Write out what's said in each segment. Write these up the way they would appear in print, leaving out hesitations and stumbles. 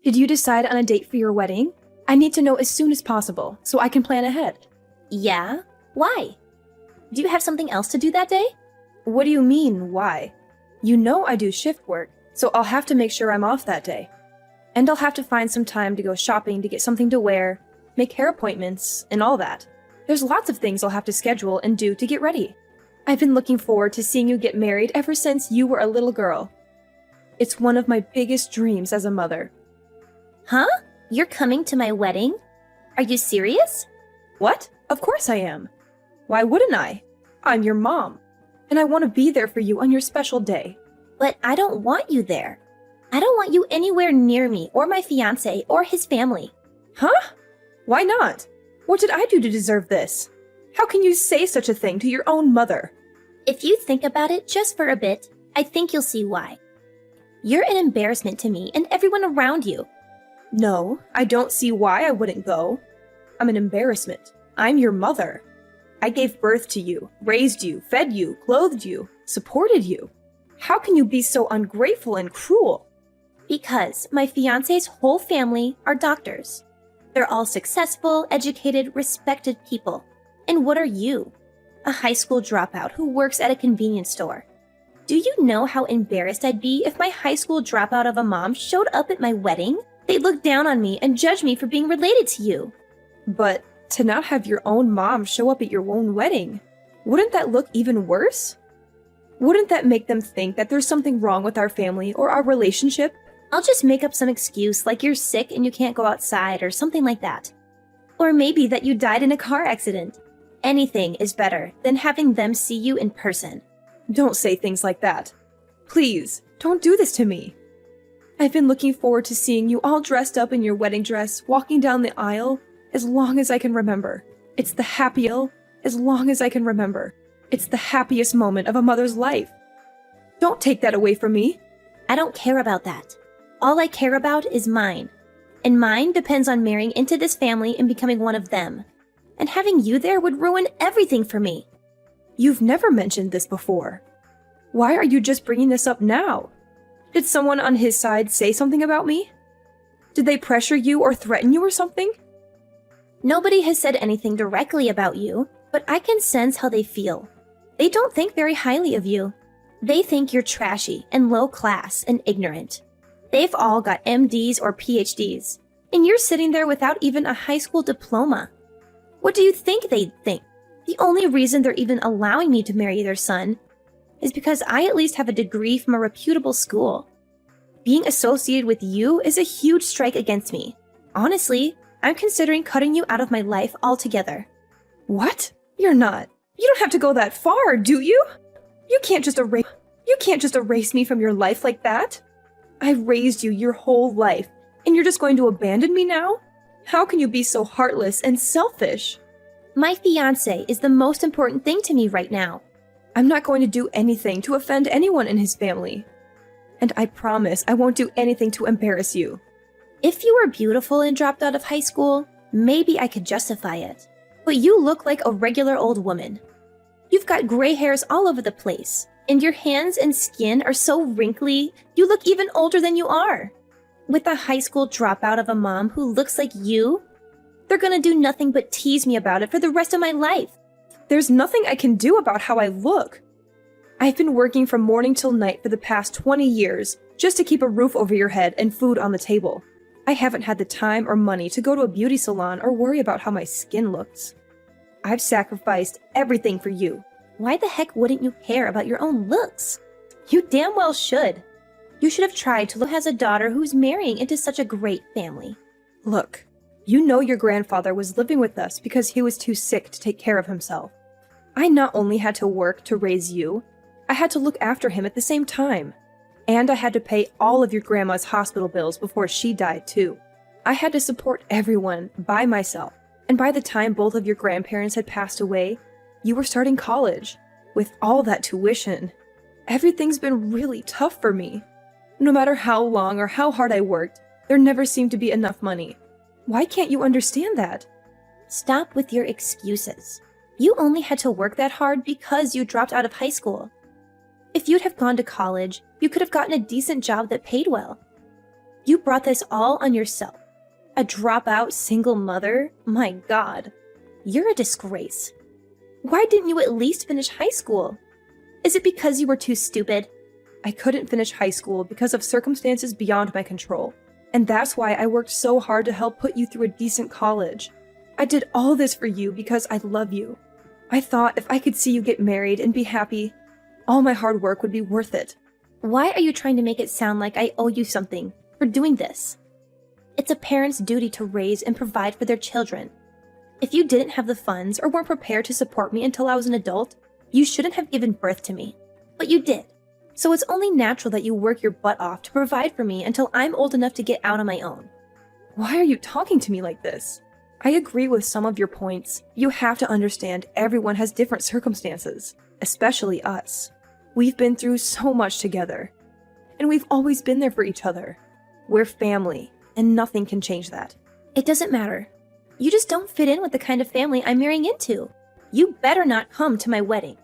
Did you decide on a date for your wedding? I need to know as soon as possible so I can plan ahead. Yeah? Why? Do you have something else to do that day? What do you mean, why? You know I do shift work, so I'll have to make sure I'm off that day. And I'll have to find some time to go shopping to get something to wear, make hair appointments, and all that. There's lots of things I'll have to schedule and do to get ready. I've been looking forward to seeing you get married ever since you were a little girl. It's one of my biggest dreams as a mother. Huh? You're coming to my wedding? Are you serious? What? Of course I am. Why wouldn't I? I'm your mom, and I want to be there for you on your special day. But I don't want you there. I don't want you anywhere near me or my fiancé or his family. Huh? Why not? What did I do to deserve this? How can you say such a thing to your own mother? If you think about it just for a bit, I think you'll see why. You're an embarrassment to me and everyone around you. No, I don't see why I wouldn't go. I'm an embarrassment. I'm your mother. I gave birth to you, raised you, fed you, clothed you, supported you. How can you be so ungrateful and cruel? Because my fiancé's whole family are doctors. They're all successful, educated, respected people. And what are you? A high school dropout who works at a convenience store. Do you know how embarrassed I'd be if my high school dropout of a mom showed up at my wedding? They'd look down on me and judge me for being related to you. But to not have your own mom show up at your own wedding, wouldn't that look even worse? Wouldn't that make them think that there's something wrong with our family or our relationship? I'll just make up some excuse like you're sick and you can't go outside or something like that. Or maybe that you died in a car accident. Anything is better than having them see you in person. Don't say things like that. Please, don't do this to me. I've been looking forward to seeing you all dressed up in your wedding dress, walking down the aisle, as long as I can remember. It's the happiest, as long as I can remember. It's the happiest moment of a mother's life. Don't take that away from me. I don't care about that. All I care about is mine. And mine depends on marrying into this family and becoming one of them. And having you there would ruin everything for me. You've never mentioned this before. Why are you just bringing this up now? Did someone on his side say something about me? Did they pressure you or threaten you or something? Nobody has said anything directly about you, but I can sense how they feel. They don't think very highly of you. They think you're trashy and low class and ignorant. They've all got MDs or PhDs, and you're sitting there without even a high school diploma. What do you think they'd think? The only reason they're even allowing me to marry their son is because I at least have a degree from a reputable school. Being associated with you is a huge strike against me. Honestly, I'm considering cutting you out of my life altogether. What? You're not. You don't have to go that far, do you? You can't just erase me from your life like that. I raised you your whole life, and you're just going to abandon me now? How can you be so heartless and selfish? My fiancé is the most important thing to me right now. I'm not going to do anything to offend anyone in his family. And I promise I won't do anything to embarrass you. If you were beautiful and dropped out of high school, maybe I could justify it. But you look like a regular old woman. You've got gray hairs all over the place, and your hands and skin are so wrinkly, you look even older than you are. With a high school dropout of a mom who looks like you, they're gonna do nothing but tease me about it for the rest of my life. There's nothing I can do about how I look. I've been working from morning till night for the past 20 years just to keep a roof over your head and food on the table. I haven't had the time or money to go to a beauty salon or worry about how my skin looks. I've sacrificed everything for you. Why the heck wouldn't you care about your own looks? You damn well should. You should have tried to look as a daughter who's marrying into such a great family. Look, you know your grandfather was living with us because he was too sick to take care of himself. I not only had to work to raise you, I had to look after him at the same time. And I had to pay all of your grandma's hospital bills before she died too. I had to support everyone by myself. And by the time both of your grandparents had passed away, you were starting college. With all that tuition, everything's been really tough for me. No matter how long or how hard I worked, there never seemed to be enough money. Why can't you understand that? Stop with your excuses. You only had to work that hard because you dropped out of high school. If you'd have gone to college, you could have gotten a decent job that paid well. You brought this all on yourself. A dropout single mother? My God. You're a disgrace. Why didn't you at least finish high school? Is it because you were too stupid? I couldn't finish high school because of circumstances beyond my control. And that's why I worked so hard to help put you through a decent college. I did all this for you because I love you. I thought if I could see you get married and be happy, all my hard work would be worth it. Why are you trying to make it sound like I owe you something for doing this? It's a parent's duty to raise and provide for their children. If you didn't have the funds or weren't prepared to support me until I was an adult, you shouldn't have given birth to me. But you did. So it's only natural that you work your butt off to provide for me until I'm old enough to get out on my own. Why are you talking to me like this? I agree with some of your points. You have to understand everyone has different circumstances, especially us. We've been through so much together, and we've always been there for each other. We're family, and nothing can change that. It doesn't matter. You just don't fit in with the kind of family I'm marrying into. You better not come to my wedding.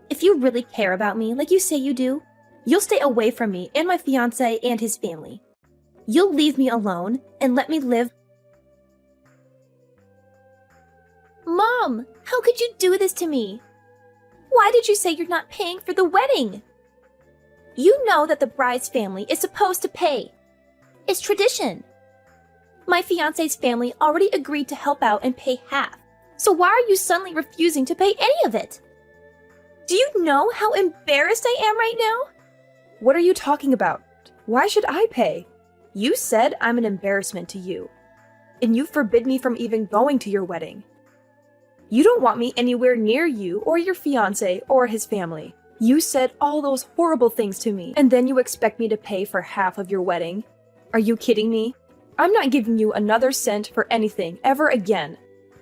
If you really care about me like you say you do, you'll stay away from me and my fiancé and his family. You'll leave me alone and let me live. Mom, how could you do this to me? Why did you say you're not paying for the wedding? You know that the bride's family is supposed to pay. It's tradition. My fiancé's family already agreed to help out and pay half. So why are you suddenly refusing to pay any of it? Do you know how embarrassed I am right now? What are you talking about? Why should I pay? You said I'm an embarrassment to you, and you forbid me from even going to your wedding. You don't want me anywhere near you or your fiancé or his family. You said all those horrible things to me, and then you expect me to pay for half of your wedding? Are you kidding me? I'm not giving you another cent for anything ever again.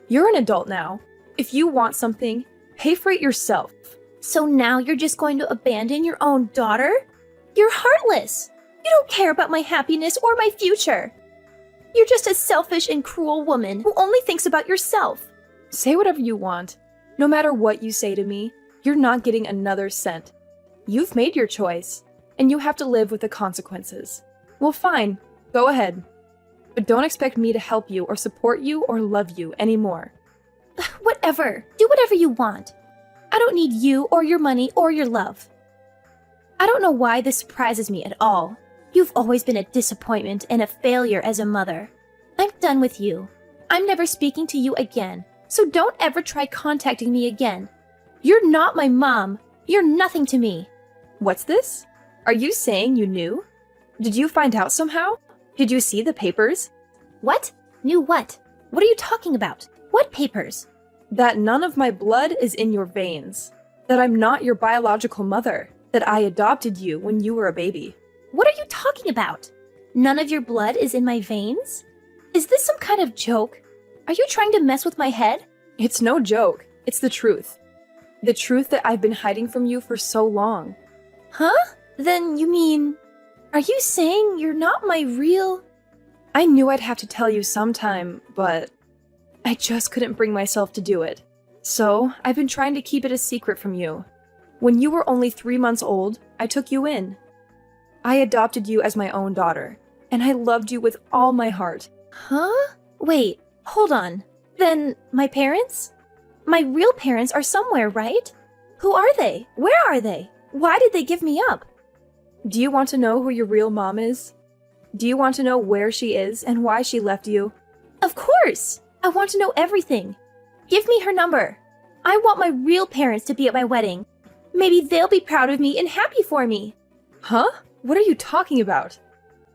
You're an adult now. If you want something, pay for it yourself. So now you're just going to abandon your own daughter? You're heartless. You don't care about my happiness or my future. You're just a selfish and cruel woman who only thinks about yourself. Say whatever you want. No matter what you say to me, you're not getting another cent. You've made your choice, and you have to live with the consequences. Well, fine. Go ahead. But don't expect me to help you or support you or love you anymore. Whatever. Do whatever you want. I don't need you or your money or your love. I don't know why this surprises me at all. You've always been a disappointment and a failure as a mother. I'm done with you. I'm never speaking to you again, so don't ever try contacting me again. You're not my mom. You're nothing to me. What's this? Are you saying you knew? Did you find out somehow? Did you see the papers? What? Knew what? What are you talking about? What papers? That none of my blood is in your veins. That I'm not your biological mother. That I adopted you when you were a baby. What are you talking about? None of your blood is in my veins? Is this some kind of joke? Are you trying to mess with my head? It's no joke. It's the truth. The truth that I've been hiding from you for so long. Huh? Then you mean... Are you saying you're not my real... I knew I'd have to tell you sometime, but I just couldn't bring myself to do it. So, I've been trying to keep it a secret from you. When you were only 3 months old, I took you in. I adopted you as my own daughter, and I loved you with all my heart. Huh? Wait, hold on. Then, my parents? My real parents are somewhere, right? Who are they? Where are they? Why did they give me up? Do you want to know who your real mom is? Do you want to know where she is and why she left you? Of course! I want to know everything. Give me her number. I want my real parents to be at my wedding. Maybe they'll be proud of me and happy for me. Huh? What are you talking about?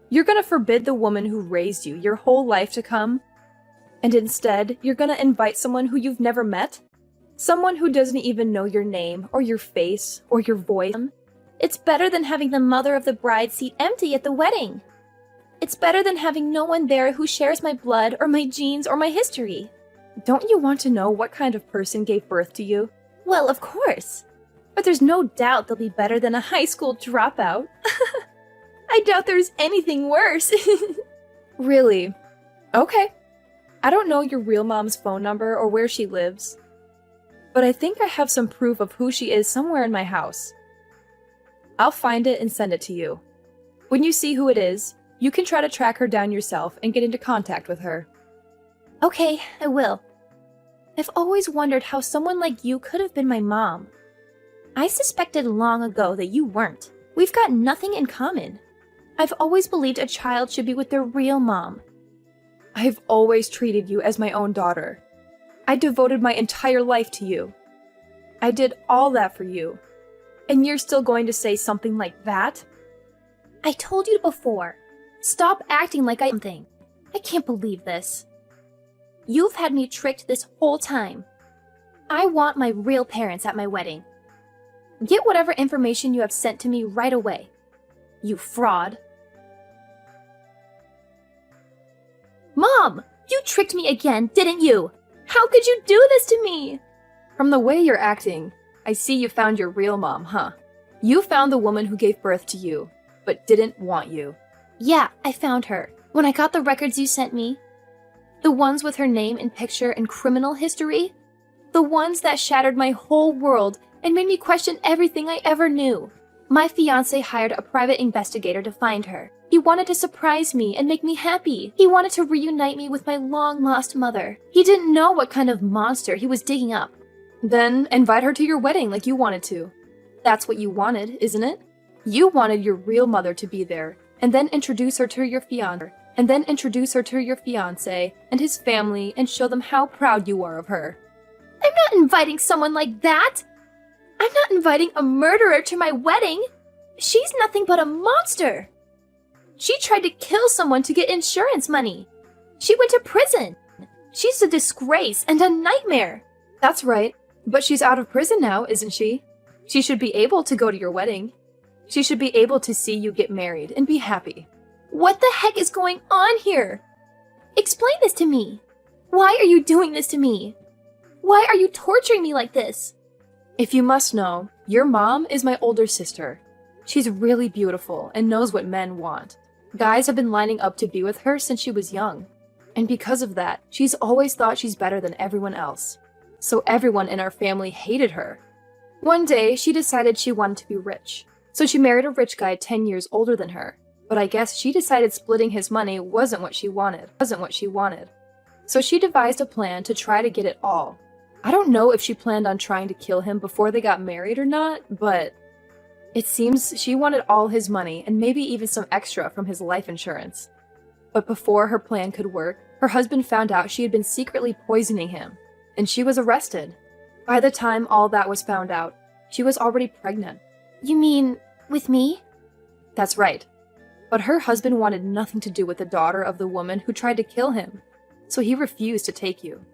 You're gonna forbid the woman who raised you your whole life to come? And instead, you're gonna invite someone who you've never met? Someone who doesn't even know your name, or your face, or your voice? It's better than having the mother of the bride seat empty at the wedding. It's better than having no one there who shares my blood, or my genes, or my history. Don't you want to know what kind of person gave birth to you? Well, of course. But there's no doubt they'll be better than a high school dropout. I doubt there's anything worse. Really? Okay. I don't know your real mom's phone number or where she lives, but I think I have some proof of who she is somewhere in my house. I'll find it and send it to you. When you see who it is, You can try to track her down yourself and get into contact with her. Okay, I will. I've always wondered how someone like you could have been my mom. I suspected long ago that you weren't. We've got nothing in common. I've always believed a child should be with their real mom. I've always treated you as my own daughter. I devoted my entire life to you. I did all that for you. And you're still going to say something like that? I told you before. Stop acting like I'm something. I can't believe this. You've had me tricked this whole time. I want my real parents at my wedding. Get whatever information you have sent to me right away. You fraud. Mom! You tricked me again, didn't you? How could you do this to me? From the way you're acting, I see you found your real mom, huh? You found the woman who gave birth to you, but didn't want you. Yeah, I found her. When I got the records you sent me. The ones with her name and picture and criminal history. The ones that shattered my whole world and made me question everything I ever knew. My fiancé hired a private investigator to find her. He wanted to surprise me and make me happy. He wanted to reunite me with my long-lost mother. He didn't know what kind of monster he was digging up. Then invite her to your wedding like you wanted to. That's what you wanted, isn't it? You wanted your real mother to be there, and then introduce her to your fiancé, and his family, and show them how proud you are of her. I'm not inviting someone like that! I'm not inviting a murderer to my wedding! She's nothing but a monster! She tried to kill someone to get insurance money. She went to prison. She's a disgrace and a nightmare. That's right, but she's out of prison now, isn't she? She should be able to go to your wedding. She should be able to see you get married and be happy. What the heck is going on here? Explain this to me. Why are you doing this to me? Why are you torturing me like this? If you must know, your mom is my older sister. She's really beautiful and knows what men want. Guys have been lining up to be with her since she was young. And because of that, she's always thought she's better than everyone else. So everyone in our family hated her. One day, she decided she wanted to be rich. So she married a rich guy 10 years older than her. But I guess she decided splitting his money wasn't what she wanted. So she devised a plan to try to get it all. I don't know if she planned on trying to kill him before they got married or not, but it seems she wanted all his money and maybe even some extra from his life insurance. But before her plan could work, her husband found out she had been secretly poisoning him, and she was arrested. By the time all that was found out, she was already pregnant. You mean with me? That's right. But her husband wanted nothing to do with the daughter of the woman who tried to kill him, so he refused to take you.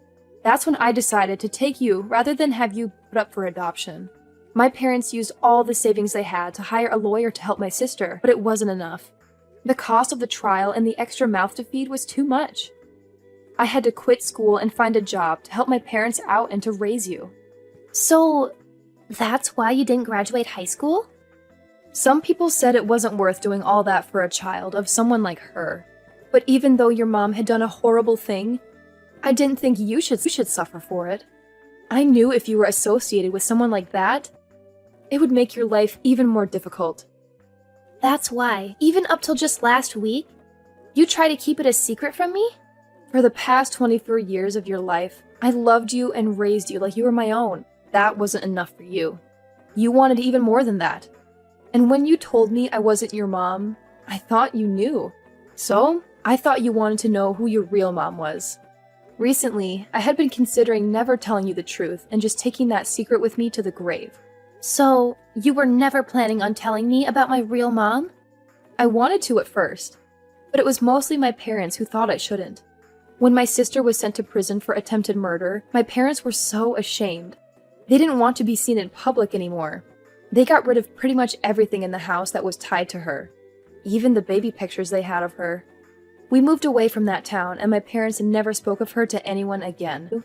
That's when I decided to take you rather than have you put up for adoption. My parents used all the savings they had to hire a lawyer to help my sister, but it wasn't enough. The cost of the trial and the extra mouth to feed was too much. I had to quit school and find a job to help my parents out and to raise you. So, that's why you didn't graduate high school? Some people said it wasn't worth doing all that for a child of someone like her. But even though your mom had done a horrible thing, I didn't think you should suffer for it. I knew if you were associated with someone like that, it would make your life even more difficult. That's why, even up till just last week, you try to keep it a secret from me? For the past 24 years of your life, I loved you and raised you like you were my own. That wasn't enough for you. You wanted even more than that. And when you told me I wasn't your mom, I thought you knew. So, I thought you wanted to know who your real mom was. Recently, I had been considering never telling you the truth and just taking that secret with me to the grave. So, you were never planning on telling me about my real mom? I wanted to at first, but it was mostly my parents who thought I shouldn't. When my sister was sent to prison for attempted murder, my parents were so ashamed. They didn't want to be seen in public anymore. They got rid of pretty much everything in the house that was tied to her, even the baby pictures they had of her. We moved away from that town, and my parents never spoke of her to anyone again.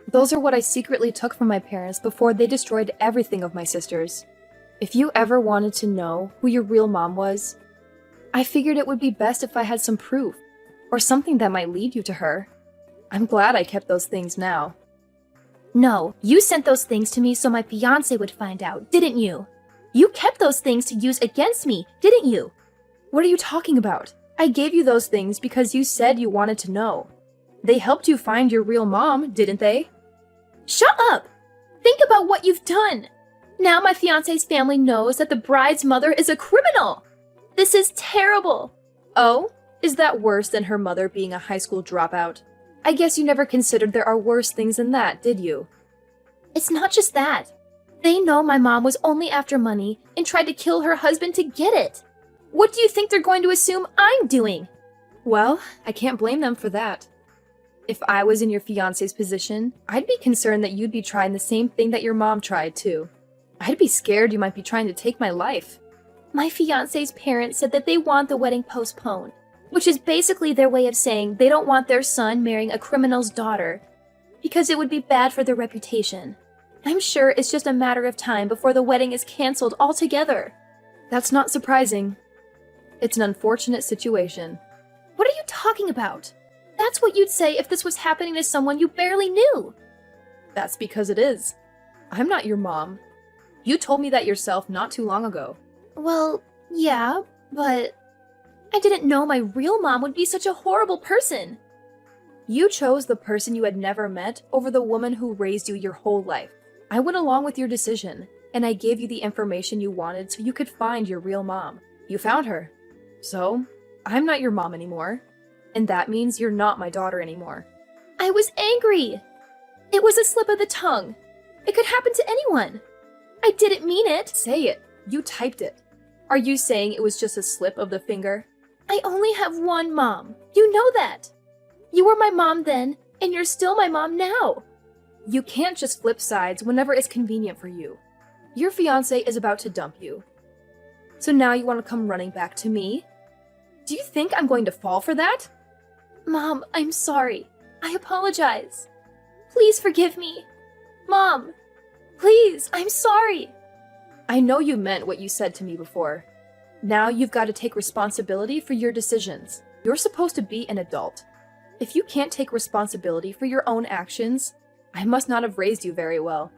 Those are what I secretly took from my parents before they destroyed everything of my sister's. If you ever wanted to know who your real mom was, I figured it would be best if I had some proof, or something that might lead you to her. I'm glad I kept those things now. No, you sent those things to me so my fiancé would find out, didn't you? You kept those things to use against me, didn't you? What are you talking about? I gave you those things because you said you wanted to know. They helped you find your real mom, didn't they? Shut up! Think about what you've done! Now my fiancé's family knows that the bride's mother is a criminal! This is terrible! Oh? Is that worse than her mother being a high school dropout? I guess you never considered there are worse things than that, did you? It's not just that. They know my mom was only after money and tried to kill her husband to get it. What do you think they're going to assume I'm doing? Well, I can't blame them for that. If I was in your fiancé's position, I'd be concerned that you'd be trying the same thing that your mom tried too. I'd be scared you might be trying to take my life. My fiancé's parents said that they want the wedding postponed, which is basically their way of saying they don't want their son marrying a criminal's daughter, because it would be bad for their reputation. I'm sure it's just a matter of time before the wedding is canceled altogether. That's not surprising. It's an unfortunate situation. What are you talking about? That's what you'd say if this was happening to someone you barely knew. That's because it is. I'm not your mom. You told me that yourself not too long ago. Well, yeah, but I didn't know my real mom would be such a horrible person. You chose the person you had never met over the woman who raised you your whole life. I went along with your decision, and I gave you the information you wanted so you could find your real mom. You found her. So, I'm not your mom anymore. And that means you're not my daughter anymore. I was angry. It was a slip of the tongue. It could happen to anyone. I didn't mean it. Say it. You typed it. Are you saying it was just a slip of the finger? I only have one mom. You know that. You were my mom then, and you're still my mom now. You can't just flip sides whenever it's convenient for you. Your fiancé is about to dump you. So now you want to come running back to me? Do you think I'm going to fall for that? Mom, I'm sorry. I apologize. Please forgive me. Mom, please, I'm sorry. I know you meant what you said to me before. Now you've got to take responsibility for your decisions. You're supposed to be an adult. If you can't take responsibility for your own actions, I must not have raised you very well.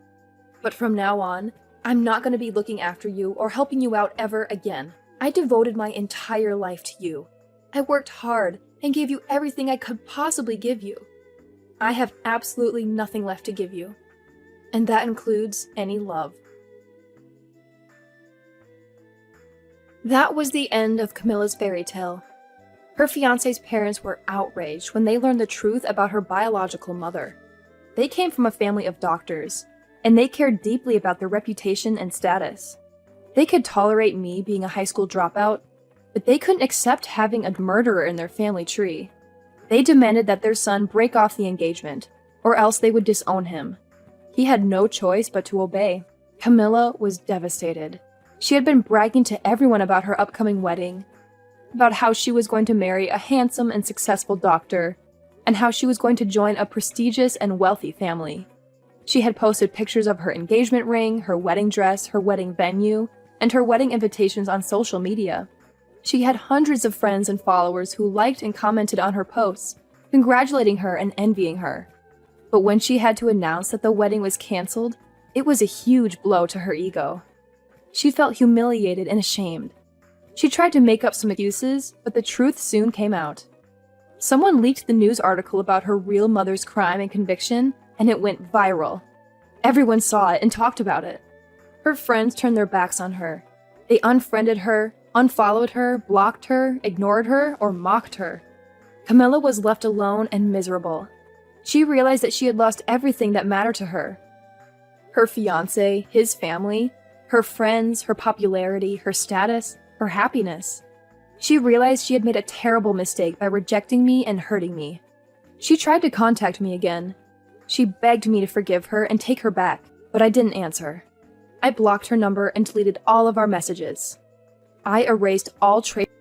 But from now on, I'm not going to be looking after you or helping you out ever again. I devoted my entire life to you. I worked hard and gave you everything I could possibly give you. I have absolutely nothing left to give you. And that includes any love. That was the end of Camilla's fairy tale. Her fiancé's parents were outraged when they learned the truth about her biological mother. They came from a family of doctors, and they cared deeply about their reputation and status. They could tolerate me being a high school dropout, but they couldn't accept having a murderer in their family tree. They demanded that their son break off the engagement, or else they would disown him. He had no choice but to obey. Camilla was devastated. She had been bragging to everyone about her upcoming wedding, about how she was going to marry a handsome and successful doctor, and how she was going to join a prestigious and wealthy family. She had posted pictures of her engagement ring, her wedding dress, her wedding venue, and her wedding invitations on social media. She had hundreds of friends and followers who liked and commented on her posts, congratulating her and envying her. But when she had to announce that the wedding was canceled, it was a huge blow to her ego. She felt humiliated and ashamed. She tried to make up some excuses, but the truth soon came out. Someone leaked the news article about her real mother's crime and conviction, and it went viral. Everyone saw it and talked about it. Her friends turned their backs on her. They unfriended her, unfollowed her, blocked her, ignored her, or mocked her. Camilla was left alone and miserable. She realized that she had lost everything that mattered to her. Her fiancé, his family, her friends, her popularity, her status, her happiness. She realized she had made a terrible mistake by rejecting me and hurting me. She tried to contact me again. She begged me to forgive her and take her back, but I didn't answer. I blocked her number and deleted all of our messages. I erased all traces